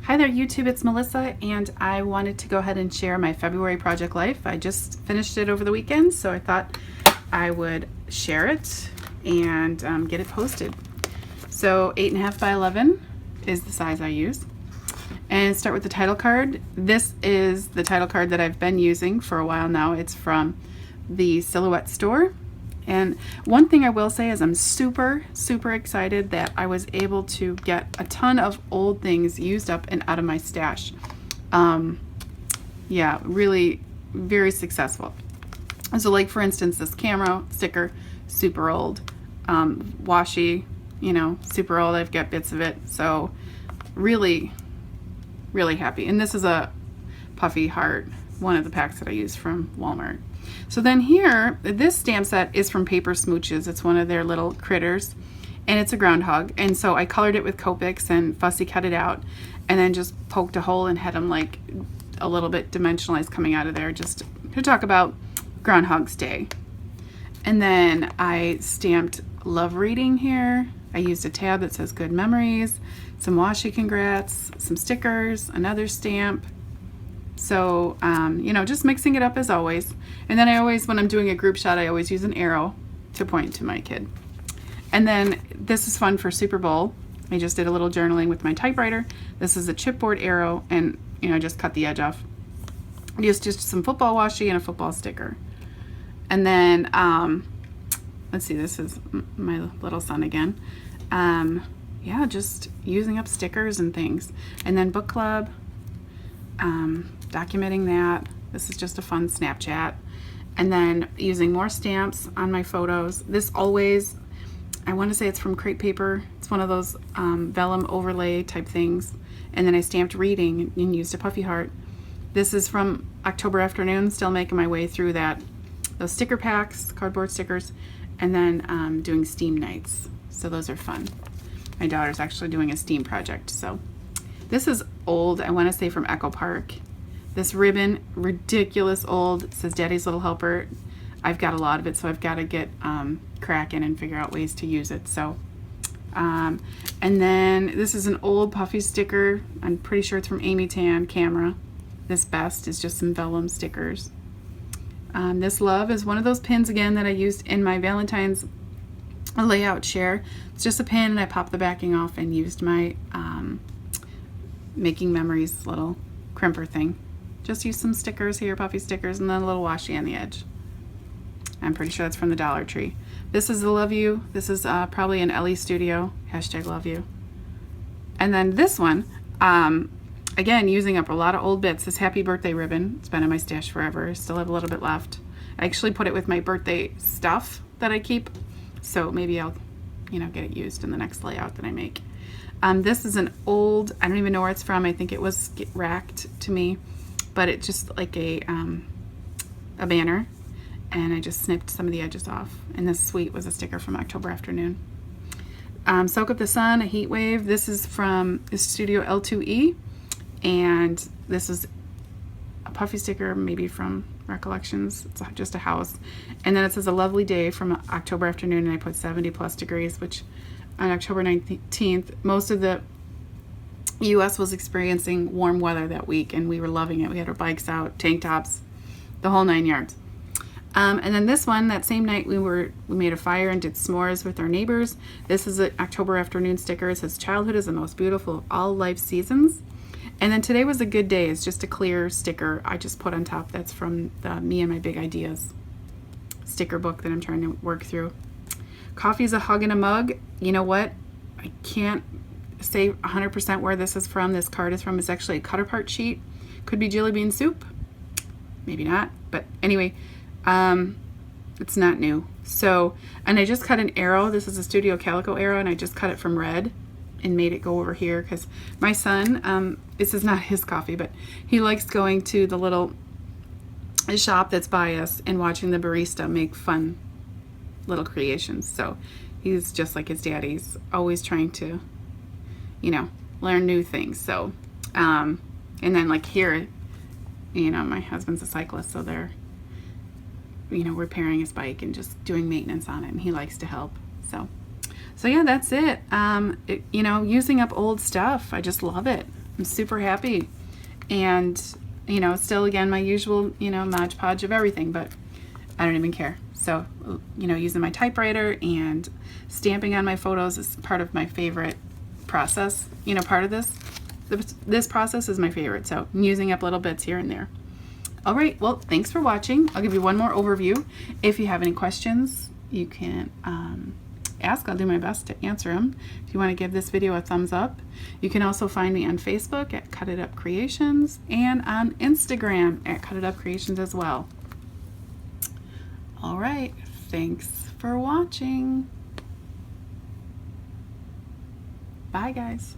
Hi there YouTube, it's Melissa, and I wanted to go ahead and share my February project life. I just finished it over the weekend, so I thought I would share it and get it posted. So 8.5 by 11 is the size I use. And start with the title card. This is the title card that I've been using for a while now. It's from the Silhouette store. And one thing I will say is I'm super excited that I was able to get a ton of old things used up and out of my stash. Yeah, really very successful. So like for instance, this camera sticker, super old. Washi, you know, super old. I've got bits of it. So really happy. And this is a Puffy Heart, one of the packs that I use from Walmart. So then here, this stamp set is from Paper Smooches. It's one of their little critters, and it's a groundhog. And so I colored it with Copics and fussy cut it out, and then just poked a hole and had them like a little bit dimensionalized coming out of there, just to talk about Groundhog's Day. And then I stamped Love Reading here. I used a tab that says Good Memories, some washi congrats, some stickers, another stamp. So, you know, just mixing it up as always. And then I always, when I'm doing a group shot, I always use an arrow to point to my kid. And then this is fun for Super Bowl. I just did a little journaling with my typewriter. This is a chipboard arrow, and, you know, just cut the edge off. Used just some football washi and a football sticker. And then, let's see, this is my little son again. Yeah, just using up stickers and things. And then book club. Documenting that. This is just a fun Snapchat. And then using more stamps on my photos. This always, I want to say it's from Crepe Paper. It's one of those vellum overlay type things. And then I stamped Reading and used a Puffy Heart. This is from October Afternoon, still making my way through those sticker packs, cardboard stickers, and then doing Steam nights. So those are fun. My daughter's actually doing a STEAM project, so. This is old, I want to say from Echo Park. This ribbon, ridiculous old. It says Daddy's Little Helper. I've got a lot of it, so I've got to get cracking and figure out ways to use it. So, and then this is an old Puffy sticker. I'm pretty sure it's from Amy Tan Camera. This Best is just some vellum stickers. This Love is one of those pins again that I used in my Valentine's layout share. It's just a pin, and I popped the backing off and used my Making Memories little crimper thing. Just use some stickers here, Puffy stickers, and then a little washi on the edge. I'm pretty sure that's from the Dollar Tree. This is the Love You. This is probably an Ellie Studio, #Love You. And then this one, again, using up a lot of old bits. This Happy Birthday ribbon. It's been in my stash forever. I still have a little bit left. I actually put it with my birthday stuff that I keep, so maybe I'll, you know, get it used in the next layout that I make. This is an old, I don't even know where it's from. I think it was racked to me, but it's just like a banner, and I just snipped some of the edges off. And this Sweet was a sticker from October Afternoon. Soak Up the Sun, a heat wave. This is from Studio L2E, and this is a Puffy sticker, maybe from Recollections. It's just a house. And then it says A Lovely Day from October Afternoon, and I put 70+ degrees, which on October 19th, most of the U.S. was experiencing warm weather that week, and we were loving it. We had our bikes out, tank tops, the whole 9 yards. And then this one, that same night, we made a fire and did s'mores with our neighbors. This is an October Afternoon sticker. It says Childhood is the most beautiful of all life seasons. And then Today Was a Good Day is just a clear sticker I just put on top. That's from the Me and My Big Ideas sticker book that I'm trying to work through. Coffee's a Hug in a Mug. You know what? I can't say 100% where this is from. This card is from. It's actually a cut apart sheet. Could be Jelly Bean Soup. Maybe not. But anyway, it's not new. So, and I just cut an arrow. This is a Studio Calico arrow, and I just cut it from red and made it go over here because my son, this is not his coffee, but he likes going to the little shop that's by us and watching the barista make fun little creations. So he's just like his daddy's, always trying to, you know, learn new things. So and then like here, you know, my husband's a cyclist, so they're, you know, repairing his bike and just doing maintenance on it, and he likes to help. So yeah, that's it. You know, using up old stuff, I just love it. I'm super happy. And, you know, still again, my usual, you know, Mod Podge of everything, but I don't even care. So, you know, using my typewriter and stamping on my photos is part of my favorite process. You know, part of this process is my favorite. So I'm using up little bits here and there. All right, well, thanks for watching. I'll give you one more overview. If you have any questions, you can ask. I'll do my best to answer them. If you want to give this video a thumbs up, you can also find me on Facebook at Cut It Up Creations and on Instagram at Cut It Up Creations as well. All right, thanks for watching. Bye, guys.